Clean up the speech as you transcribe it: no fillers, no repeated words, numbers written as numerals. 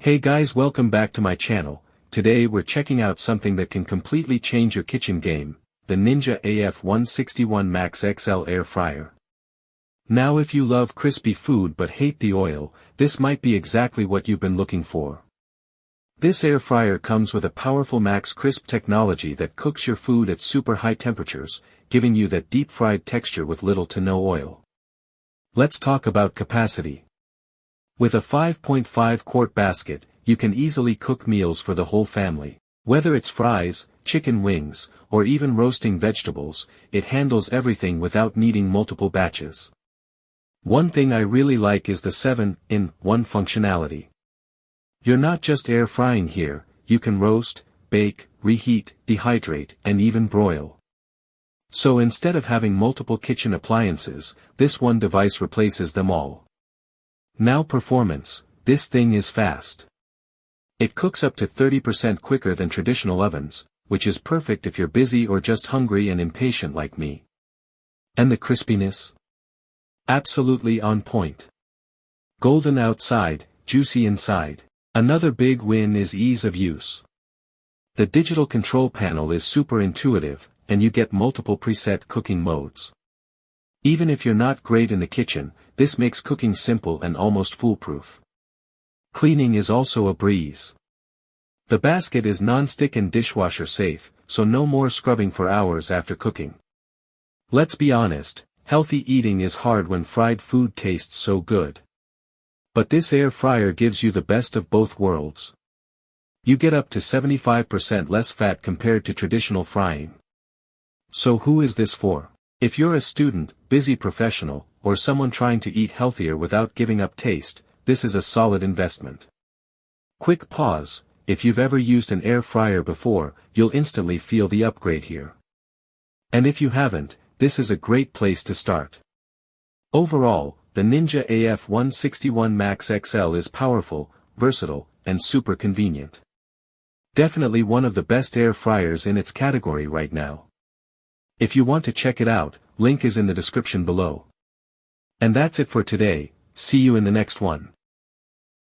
Hey guys, welcome back to my channel. Today we're checking out something that can completely change your kitchen game, the Ninja AF161 Max XL Air Fryer. Now if you love crispy food but hate the oil, this might be exactly what you've been looking for. This air fryer comes with a powerful Max Crisp technology that cooks your food at super high temperatures, giving you that deep-fried texture with little to no oil. Let's talk about capacity. With a 5.5-quart basket, you can easily cook meals for the whole family. Whether it's fries, chicken wings, or even roasting vegetables, it handles everything without needing multiple batches. One thing I really like is the 7-in-1 functionality. You're not just air frying here, you can roast, bake, reheat, dehydrate, and even broil. So instead of having multiple kitchen appliances, this one device replaces them all. Now performance, this thing is fast. It cooks up to 30% quicker than traditional ovens, which is perfect if you're busy or just hungry and impatient like me. And the crispiness? Absolutely on point. Golden outside, juicy inside. Another big win is ease of use. The digital control panel is super intuitive, and you get multiple preset cooking modes. Even if you're not great in the kitchen, this makes cooking simple and almost foolproof. Cleaning is also a breeze. The basket is non-stick and dishwasher safe, so no more scrubbing for hours after cooking. Let's be honest, healthy eating is hard when fried food tastes so good. But this air fryer gives you the best of both worlds. You get up to 75% less fat compared to traditional frying. So who is this for? If you're a student, busy professional, or someone trying to eat healthier without giving up taste, this is a solid investment. Quick pause, if you've ever used an air fryer before, you'll instantly feel the upgrade here. And if you haven't, this is a great place to start. Overall, the Ninja AF161 Max XL is powerful, versatile, and super convenient. Definitely one of the best air fryers in its category right now. If you want to check it out, link is in the description below. And that's it for today, see you in the next one.